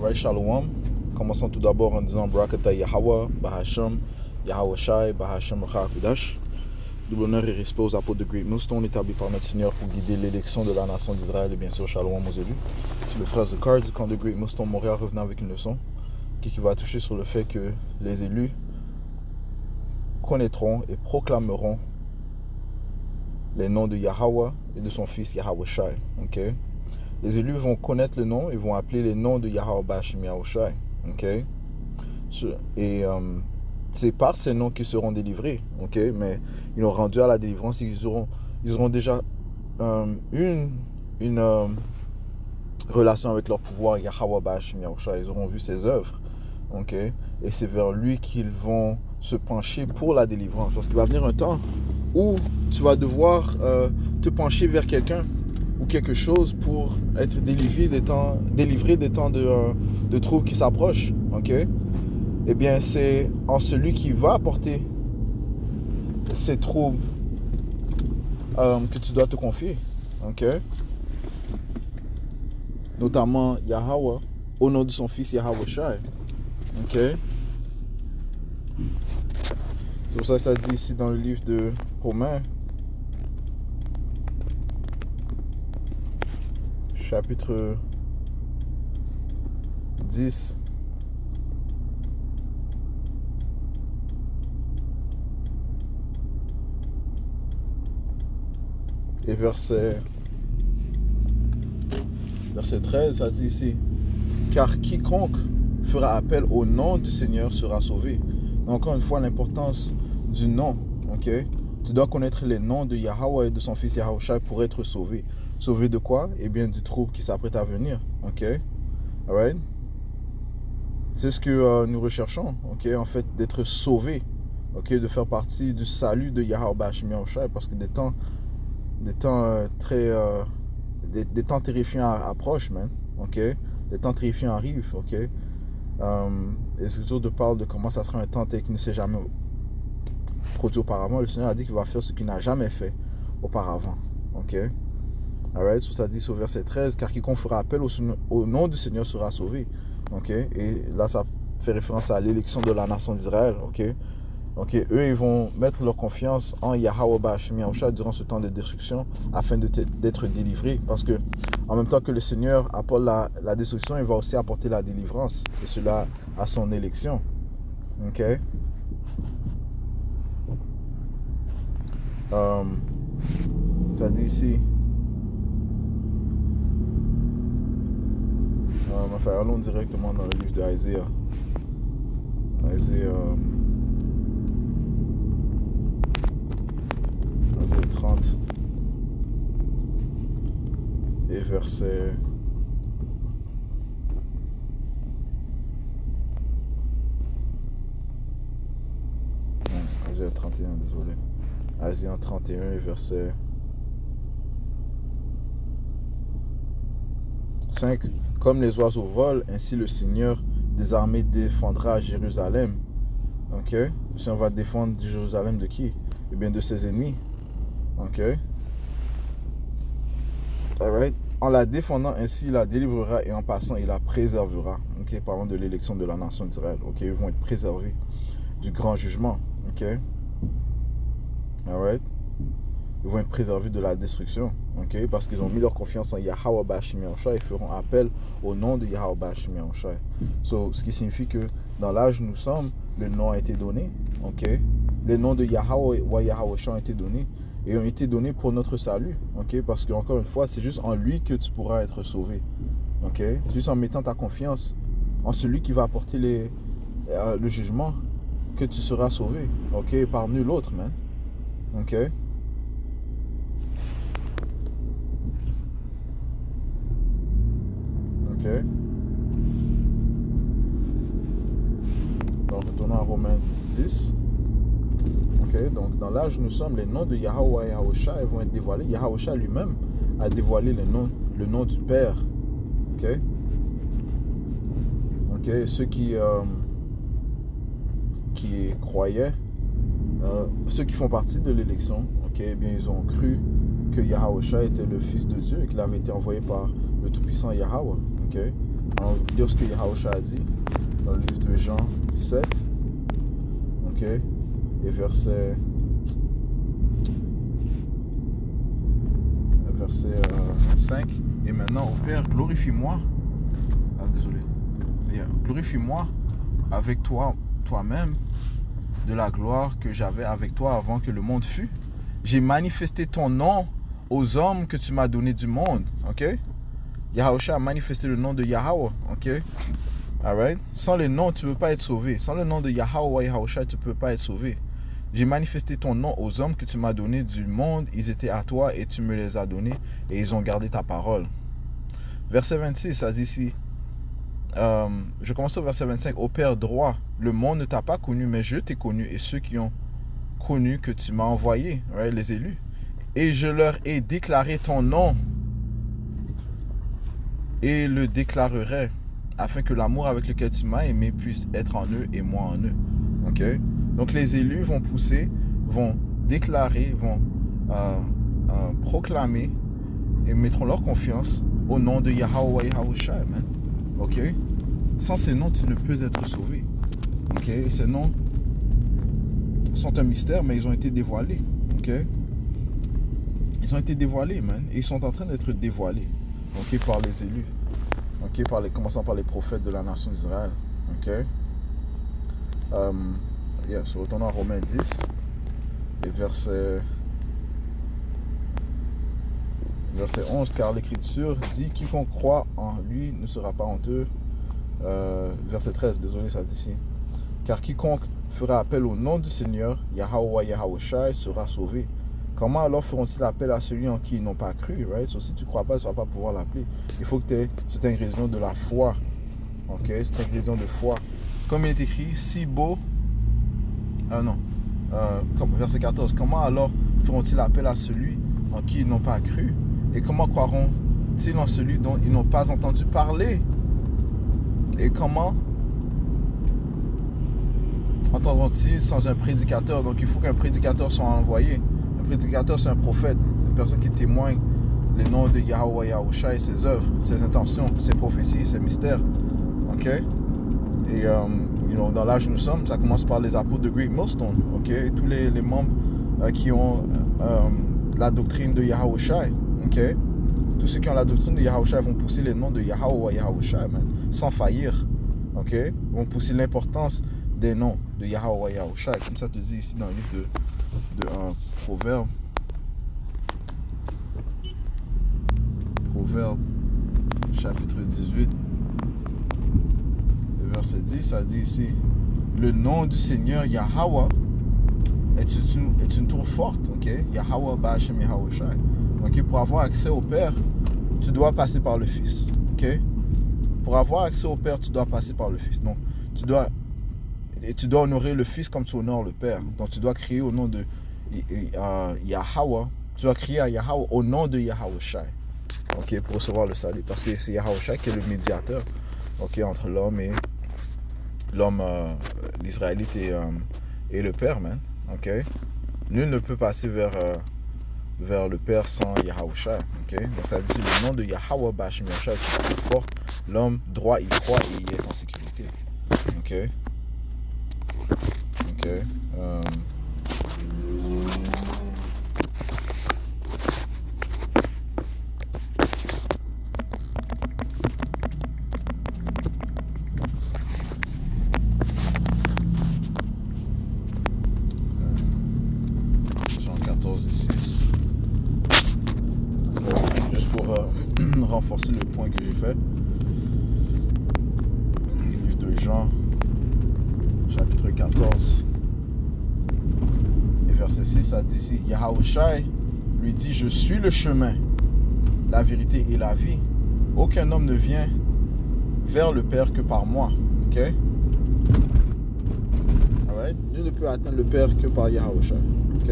Alright, Shalom. Commençons tout d'abord en disant Barakata Yahweh, Bahasham, Yahweh Shai, Bahasham Rachakudash. Double honneur et respect aux apôtres de Great Millstone établis par notre Seigneur pour guider l'élection de la nation d'Israël et bien sûr Shalom aux élus. C'est le frère Zakar du camp de Great Millstone Montréal revenant avec une leçon qui va toucher sur le fait que les élus connaîtront et proclameront les noms de Yahweh et de son fils Yahweh Shai. Okay? Les élus vont connaître le nom et vont appeler les noms de Yahweh Bashim Yahweh Shai. Okay? Et c'est par ces noms qu'ils seront délivrés. Okay? Mais ils ont rendu à la délivrance, ils auront déjà une relation avec leur pouvoir Yahweh Bashim Yahweh Shai. Ils auront vu ses œuvres. Okay? Et c'est vers lui qu'ils vont se pencher pour la délivrance. Parce qu'il va venir un temps où tu vas devoir te pencher vers quelqu'un ou quelque chose pour être délivré des temps de troubles qui s'approchent. Okay? Eh bien, c'est en celui qui va apporter ces troubles que tu dois te confier. Okay? Notamment Yahweh, au nom de son fils Yahweh Shai. Okay? C'est pour ça que ça dit ici dans le livre de Romains, chapitre 10, et verset 13, ça dit ici, car quiconque fera appel au nom du Seigneur sera sauvé. Encore une fois, l'importance du nom. Okay? Tu dois connaître les noms de Yahweh et de son fils Yahweh Shai pour être sauvé. Sauvé de quoi? Eh bien, du trouble qui s'apprête à venir. Okay? Alright? C'est ce que nous recherchons. Okay? En fait, d'être sauvé. Okay? De faire partie du salut de Yahweh Bashim Yahweh Shai. Parce que des temps terrifiants approchent, man. Okay? Des temps terrifiants arrivent. Okay? Et L'écriture parle de comment ça sera un temps tel qu'il ne s'est jamais produit auparavant. Le Seigneur a dit qu'il va faire ce qu'il n'a jamais fait auparavant. Ok? Alright? So ça dit au verset 13, car quiconque fera appel au nom du Seigneur sera sauvé. Ok? Et là, ça fait référence à l'élection de la nation d'Israël. Ok? Ok? Eux, ils vont mettre leur confiance en Yahweh Bashim Yahweh Shai durant ce temps de destruction afin d'être délivrés. Parce que en même temps que le Seigneur apporte la destruction, il va aussi apporter la délivrance. Et cela à son élection. Ok? Ça dit ici. Enfin, allons directement dans le livre d'Isaiah. Isaiah 30 et verset 31, désolé. Isaiah 31 et verset 5. Comme les oiseaux volent, ainsi le Seigneur des armées défendra Jérusalem. Ok? Le Seigneur va défendre Jérusalem de qui? Eh bien, de ses ennemis. Ok? Alright? En la défendant ainsi, il la délivrera et en passant, il la préservera. Ok? Parlant de l'élection de la nation d'Israël. Ok? Ils vont être préservés du grand jugement. Ok? Alright? Ils vont être préservés de la destruction. Ok? Parce qu'ils ont mis leur confiance en Yahweh Bashim Yahweh Shai et feront appel au nom de Yahweh Bashim Yahweh Shai. So, ce qui signifie que dans l'âge où nous sommes, le nom a été donné. Ok? Les noms de Yahweh ou Yahweh Shai ont été donnés. Et ont été donnés pour notre salut. Ok? Parce qu'encore une fois, c'est juste en lui que tu pourras être sauvé. Ok? Juste en mettant ta confiance en celui qui va apporter le jugement que tu seras sauvé. Ok? Par nul autre, man. Ok? Ok? Donc, retournons à Romains 10. Ok? Donc, dans l'âge où nous sommes, les noms de Yahweh et Yahweh Shai vont être dévoilés. Yahweh Shai lui-même a dévoilé le nom du Père. Ok? Ok? Ceux qui croyaient, ceux qui font partie de l'élection, ok? Eh bien, ils ont cru que Yahweh Shai était le Fils de Dieu et qu'il avait été envoyé par le Tout-Puissant Yahweh. Ok? Alors, lire ce que Yahusha a dit dans le livre de Jean 17. Ok. Et verset 5. Et maintenant, ô Père, glorifie-moi. Ah, désolé. Glorifie-moi avec toi-même de la gloire que j'avais avec toi avant que le monde fût. J'ai manifesté ton nom aux hommes que tu m'as donné du monde. Ok? Yahusha a manifesté le nom de Yahweh. Ok? Alright? Sans le nom, tu ne peux pas être sauvé. Sans le nom de Yahweh, Yahusha, tu ne peux pas être sauvé. J'ai manifesté ton nom aux hommes que tu m'as donné du monde. Ils étaient à toi et tu me les as donnés et ils ont gardé ta parole. Verset 26, ça dit ici. Je commence au verset 25. Ô Père droit, le monde ne t'a pas connu, mais je t'ai connu et ceux qui ont connu que tu m'as envoyé, right, les élus. Et je leur ai déclaré ton nom et le déclarerai afin que l'amour avec lequel tu m'as aimé puisse être en eux et moi en eux. Ok? Donc les élus vont pousser, vont déclarer, vont proclamer et mettront leur confiance au nom de Yahweh Yahusha. Ok? Sans ces noms, tu ne peux être sauvé. Ok? Et ces noms sont un mystère, mais ils ont été dévoilés. Ok? Ils ont été dévoilés, man. Et ils sont en train d'être dévoilés. Ok? Par les élus. Ok? Commençant par les prophètes de la nation d'Israël. Ok? Retournons à Romains 10. Et verset 11. Car l'Écriture dit quiconque croit en lui ne sera pas honteux. Verset 13. Désolé, ça dit ici. Car quiconque fera appel au nom du Seigneur, Yahweh Yahushai, sera sauvé. Comment alors feront-ils appel à celui en qui ils n'ont pas cru? Right? So, si tu ne crois pas, tu ne vas pas pouvoir l'appeler. Il faut que tu aies cette ingrédient de la foi. Ok? Cet ingrédient de foi. Comme il est écrit, si beau. Verset 14. Comment alors feront-ils appel à celui en qui ils n'ont pas cru? Et comment croiront-ils en celui dont ils n'ont pas entendu parler? Et comment entendront-ils sans un prédicateur? Donc il faut qu'un prédicateur soit envoyé. Un prédicateur, c'est un prophète, une personne qui témoigne les noms de Yahweh Yahusha et ses œuvres, ses intentions, ses prophéties, ses mystères. Ok? Et dans l'âge où nous sommes, ça commence par les apôtres de Great Millstone. Ok? Et tous les membres qui ont la doctrine de Yahusha. Ok? Tous ceux qui ont la doctrine de Yahusha vont pousser les noms de Yahweh Yahusha, sans faillir. Ok? Ils vont pousser l'importance des noms de Yahweh Yahusha. Comme ça te dit ici dans le livre de Proverbe. Proverbe, chapitre 18, le verset 10, ça dit ici, le nom du Seigneur Yahweh est une tour forte. Ok? Yahweh Ba'ashem Yahusha. Donc pour avoir accès au Père, tu dois passer par le Fils. Ok? Pour avoir accès au Père, tu dois passer par le Fils. Donc tu dois honorer le Fils comme tu honores le Père. Donc tu dois crier au nom de Yahweh. Tu dois crier à Yahweh au nom de Yahushai. Ok, pour recevoir le salut. Parce que c'est Yahushai qui est le médiateur, ok, entre l'homme, l'Israélite et le Père, man. Ok? Nul ne peut passer vers le Père sans Yahushai. Ok? Donc ça dit le nom de Yahweh Ba'ashem Yahushai est plus fort. L'homme droit, il croit et il est en sécurité. Ok? Ok. Jean 14 et 6. Juste pour renforcer le point que j'ai fait. Le livre de Jean, chapitre 14. Et verset 6, ça dit ici, Yahushai lui dit, je suis le chemin, la vérité et la vie. Aucun homme ne vient vers le Père que par moi. Ok? Alright? Nul ne peut atteindre le Père que par Yahushai. Ok?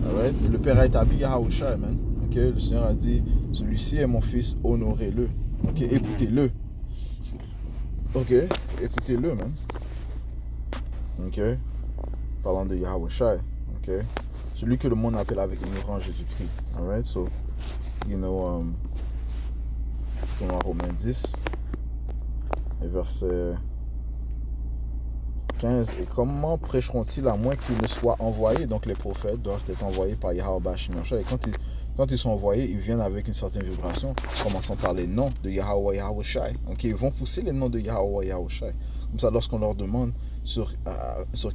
Alright? Et le Père a établi Yahushai, man. Ok? Le Seigneur a dit, celui-ci est mon fils, honorez-le. Ok? Écoutez-le. Ok? Écoutez-le, man. Ok? Parlant de Yahushai. Ok? Celui que le monde appelle avec ignorance Jésus-Christ. Alright? So, Retournons à Romains 10, et verset 15. Et comment prêcheront-ils à moins qu'ils ne soient envoyés? Donc les prophètes doivent être envoyés par Yahweh Bashim Yahushua. Et quand ils sont envoyés, ils viennent avec une certaine vibration, commençant par les noms de Yahweh Yahushua. Donc ils vont pousser les noms de Yahweh Yahushua. Comme ça, lorsqu'on leur demande sur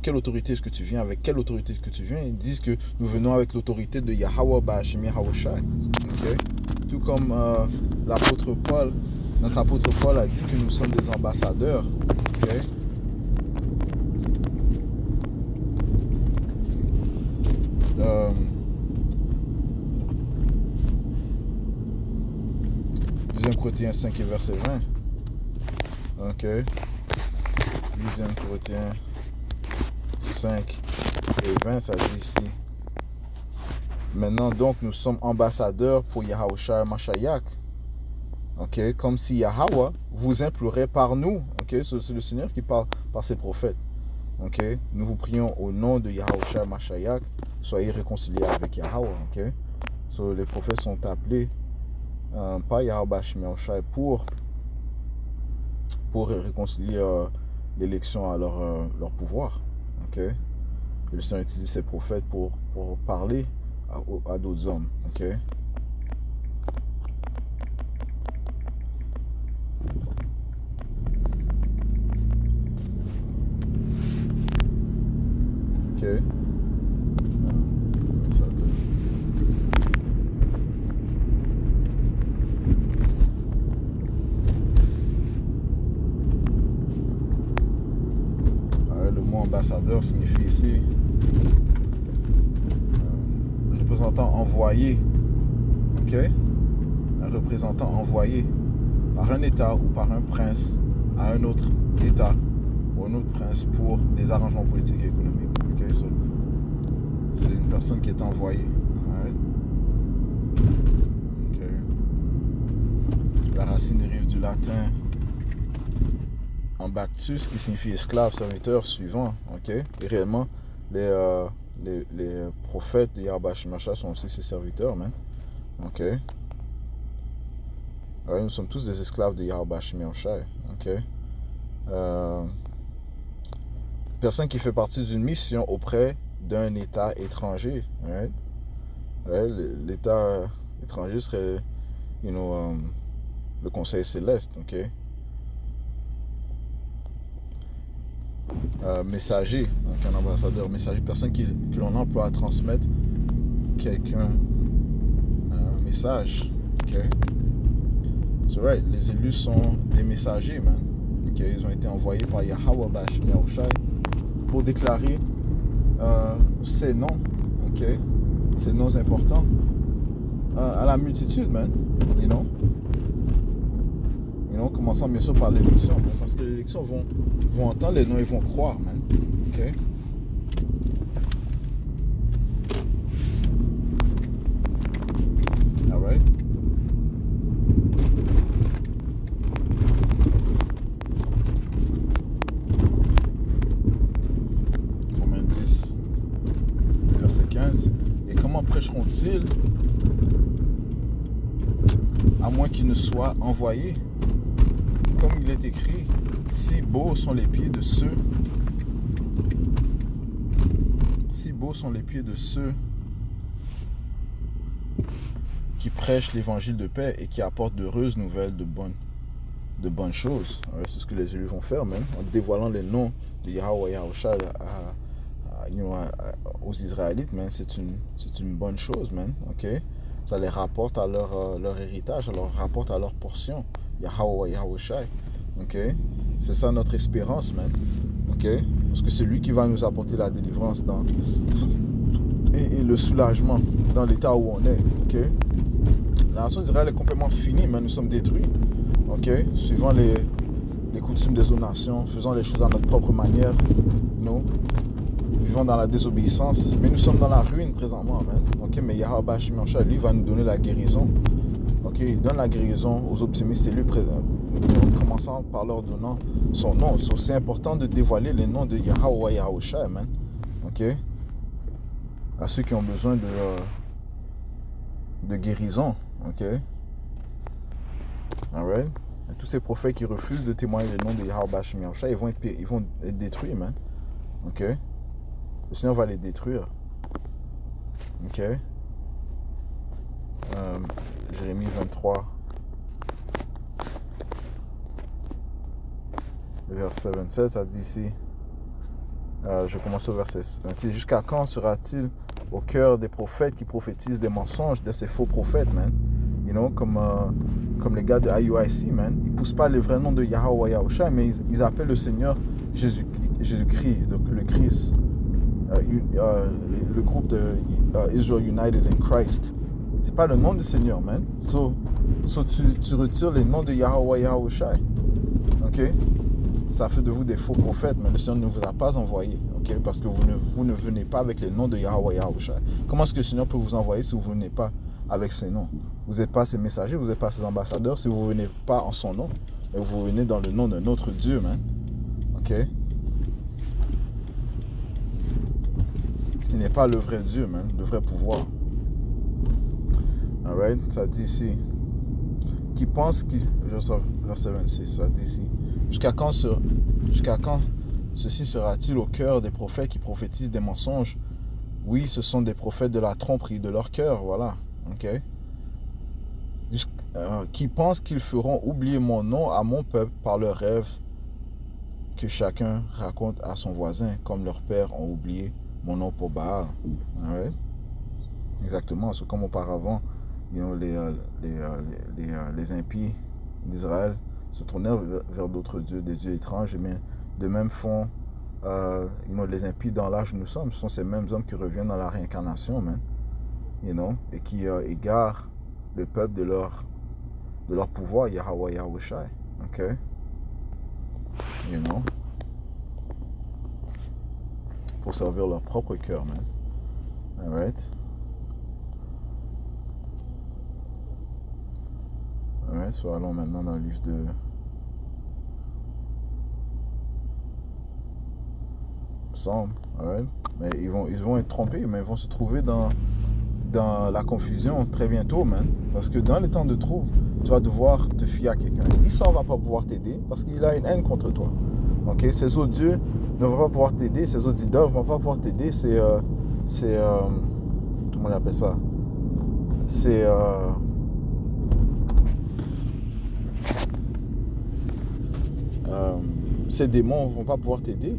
quelle autorité est-ce que tu viens, avec quelle autorité est-ce que tu viens, ils disent que nous venons avec l'autorité de Yahweh Bashim Yahushua. Okay? Tout comme notre apôtre Paul a dit que nous sommes des ambassadeurs. Okay? Deuxième Corinthiens 5 et verset 20. Ok. Deuxième Corinthiens 5 et 20, ça dit ici. Maintenant donc nous sommes ambassadeurs pour Yahushua Mashiach. Ok. Comme si Yahweh vous implorait par nous. Ok. C'est le Seigneur qui parle par ses prophètes. Ok. Nous vous prions au nom de Yahushua Mashiach. Soyez réconciliés avec Yahweh. Ok. So, les prophètes sont appelés par Yahweh Bashim Yahushua pour réconcilier l'élection à leur pouvoir. Ok. Et le Seigneur utilise ses prophètes pour parler à d'autres hommes. Ok. Ok. Le mot ambassadeur signifie ici représentant envoyé. Ok. Un représentant envoyé par un État ou par un prince à un autre État ou un autre prince pour des arrangements politiques et économiques. Okay? So, c'est une personne qui est envoyée. Right? Okay. La racine dérive du latin ambactus, qui signifie esclave, serviteur, suivant. Okay? Et réellement, les prophètes de Yahweh Bashim Yahushua sont aussi ses serviteurs. Man. Ok. Alors, nous sommes tous des esclaves de Yahweh Bashim Yahushua. Ok. Personne qui fait partie d'une mission auprès d'un État étranger. Right? Right? L'État étranger serait, le Conseil céleste. Ok. Messager, donc un ambassadeur, messager, personne que l'on emploie à transmettre quelqu'un un message. Ok. So right, les élus sont des messagers, man. Ok, ils ont été envoyés par Yahweh Bashim Yahushua pour déclarer ces noms, ok, ces noms importants à la multitude, man. You know, commençant bien sûr par l'élection, parce que l'élection vont entendre les noms, ils vont croire, man. Ok. Alright. Romains 10, verset 15. Et comment prêcheront-ils à moins qu'ils ne soient envoyés? Comme il est écrit, si beaux sont les pieds de ceux qui prêchent l'évangile de paix et qui apportent d'heureuses nouvelles de bonnes choses. Ouais, c'est ce que les élus vont faire, même, en dévoilant les noms de Yahweh Yahushua aux Israélites, man. C'est une bonne chose, man. Ok? Ça les rapporte à leur héritage, ça leur rapporte à leur portion. Yahweh Yahushua. Ok? C'est ça notre espérance, man. Ok? Parce que c'est lui qui va nous apporter la délivrance et le soulagement dans l'état où on est. Ok? La nation d'Israël est complètement finie, mais nous sommes détruits. Ok? Suivant les coutumes des autres nations, faisant les choses à notre propre manière. Nous vivons dans la désobéissance, mais nous sommes dans la ruine présentement, man. Ok? Mais Yahweh Bashim Yahushua, lui, va nous donner la guérison. Ok? Il donne la guérison aux optimistes élus présents, commençant par leur donnant son nom. So, c'est important de dévoiler les noms de Yahweh Yahushua, man. Ok? À ceux qui ont besoin de guérison. Ok? Alright? Et tous ces prophètes qui refusent de témoigner le nom de Yahweh Bashim Yahushua, ils vont être détruits, man. Ok? Le Seigneur va les détruire. Ok? Jérémie 23, le verset 27, ça dit ici, je commence au verset 26, jusqu'à quand sera-t-il au cœur des prophètes qui prophétisent des mensonges, de ces faux prophètes, man? You know, comme les gars de IUIC, man. Ils ne poussent pas le vrai nom de Yahweh Yahushua, mais ils appellent le Seigneur Jésus-Christ, donc le Christ. Le groupe de Israel United in Christ. C'est pas le nom du Seigneur, man. So tu retires les noms de Yahweh Yahushua. Ok? Ça fait de vous des faux prophètes, mais le Seigneur ne vous a pas envoyé. Ok? Parce que vous ne venez pas avec les noms de Yahweh Yahushua. Comment est-ce que le Seigneur peut vous envoyer si vous ne venez pas avec ses noms? Vous n'êtes pas ses messagers, vous n'êtes pas ses ambassadeurs si vous ne venez pas en son nom. Mais vous venez dans le nom d'un autre Dieu, man. Ok? Qui n'est pas le vrai Dieu, man. Le vrai pouvoir. Alright? Ça dit ici. Qui pense qu'il... Verset 26, ça dit ici. Jusqu'à quand ceci sera-t-il au cœur des prophètes qui prophétisent des mensonges? Oui, ce sont des prophètes de la tromperie de leur cœur, voilà. Ok? Qui pensent qu'ils feront oublier mon nom à mon peuple par leurs rêves que chacun raconte à son voisin, comme leurs pères ont oublié mon nom pour Baal. Right? Exactement, c'est comme auparavant, les impies d'Israël se tournèrent vers d'autres dieux, des dieux étranges, mais de même font les impies dans l'âge où nous sommes. Ce sont ces mêmes hommes qui reviennent dans la réincarnation, man. Et qui égarent le peuple de leur pouvoir, Yahweh Yahushua. Ok? Pour servir leur propre cœur, man. Alright? Alright, so allons maintenant dans le livre de Psaume. Alright? Mais ils vont être trompés, mais ils vont se trouver dans la confusion très bientôt, man. Parce que dans les temps de trouble, tu vas devoir te fier à quelqu'un. Esau va pas pouvoir t'aider parce qu'il a une haine contre toi. Ok? Ces autres dieux ne vont pas pouvoir t'aider, ces autres idoles ne vont pas pouvoir t'aider. Comment on appelle ça? Ces démons ne vont pas pouvoir t'aider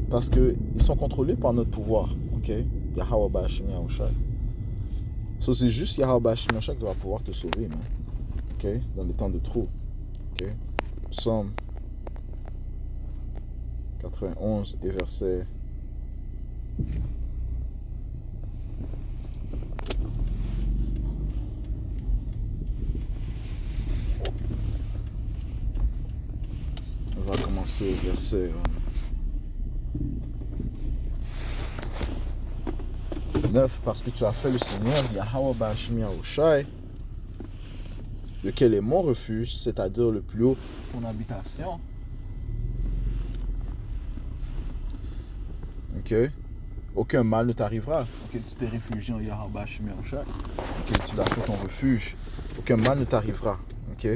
parce qu'ils sont contrôlés par notre pouvoir. Ok? Yahweh Bashim Yahushua. So, c'est juste Yahweh Bashim Yahushua qui va pouvoir te sauver, man. Ok? Dans les temps de trou. Ok? Psaume 91 et verset 9, parce que tu as fait le Seigneur, Yahweh Bashim Yahushua, lequel est mon refuge, c'est-à-dire le plus haut, ton habitation. Ok? Aucun mal ne t'arrivera. Ok? Tu t'es réfugié en Yahweh Bashim Yahushua. Ok? Tu l'as fait ton refuge. Aucun mal ne t'arrivera. Ok?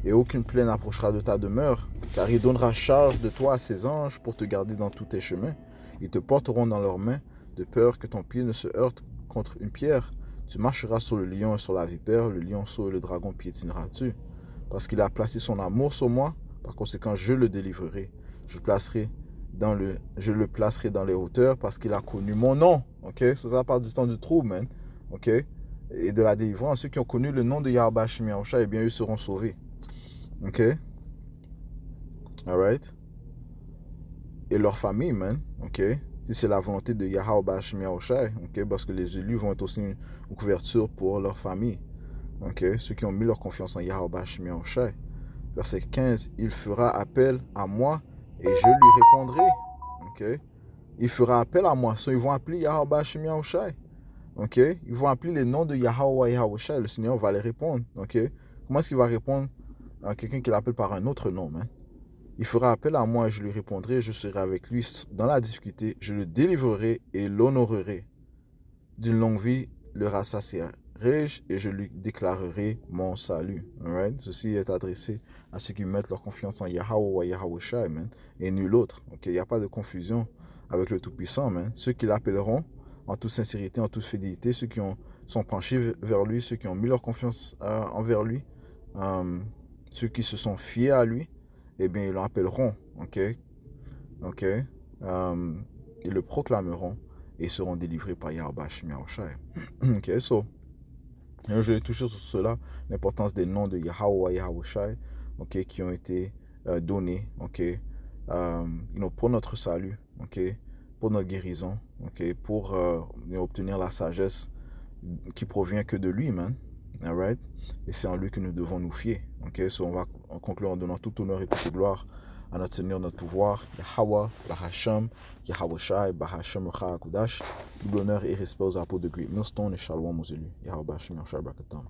Et aucune plaie n'approchera de ta demeure, car il donnera charge de toi à ses anges pour te garder dans tous tes chemins. Ils te porteront dans leurs mains, de peur que ton pied ne se heurte contre une pierre. Tu marcheras sur le lion et sur la vipère, le lionceau et le dragon piétineras-tu. Parce qu'il a placé son amour sur moi, par conséquent je le délivrerai. Je le placerai dans les hauteurs, parce qu'il a connu mon nom. Ok? Ça part du temps du trouble, man. Ok? Et de la délivrance. Ceux qui ont connu le nom de Yahweh Bashim Yahushua, eh bien, eux seront sauvés. Ok? Alright? Et leur famille, man. Ok? Si c'est la volonté de Yahweh Bashim Yahushua, ok? Parce que les élus vont être aussi une couverture pour leur famille. Ok? Ceux qui ont mis leur confiance en Yahweh Bashim Yahushua. Verset 15, il fera appel à moi et je lui répondrai. Ok? Il fera appel à moi. So, ils vont appeler Yahweh Bashim Yahushua. Ok? Ils vont appeler les noms de Yahweh Yahushua. Le Seigneur va les répondre. Ok? Comment est-ce qu'il va répondre à quelqu'un qui l'appelle par un autre nom, man? Il fera appel à moi et je lui répondrai. Je serai avec lui dans la difficulté. Je le délivrerai et l'honorerai. D'une longue vie le rassasierai. et je lui déclarerai mon salut. Alright? Ceci est adressé à ceux qui mettent leur confiance en Yahweh ou Yahweh Shai, man, et nul autre. Ok? Il n'y a pas de confusion avec le Tout-Puissant, man. Ceux qui l'appelleront en toute sincérité, en toute fidélité, ceux qui sont penchés vers lui, ceux qui ont mis leur confiance envers lui, ceux qui se sont fiés à lui, eh bien, ils l'appelleront. Ok? Ok? Ils le proclameront et seront délivrés par Yahweh Shai. Ok? So, je vais toucher sur cela, l'importance des noms de Yahweh, Yahweh Shai, ok, qui ont été donnés, ok, pour notre salut, ok, pour notre guérison, ok, pour obtenir la sagesse qui provient que de lui, man, alright, et c'est en lui que nous devons nous fier, ok, so on va conclure en donnant tout honneur et toute gloire à notre Seigneur, notre pouvoir, Yahweh, Bahasham, Yahweh Shai, Bahasham, Kudash, double honneur et respect aux apôtres de Great Millstone et Shalom aux élus, Yahweh Bahasham, Yahweh Shai, Brakatam.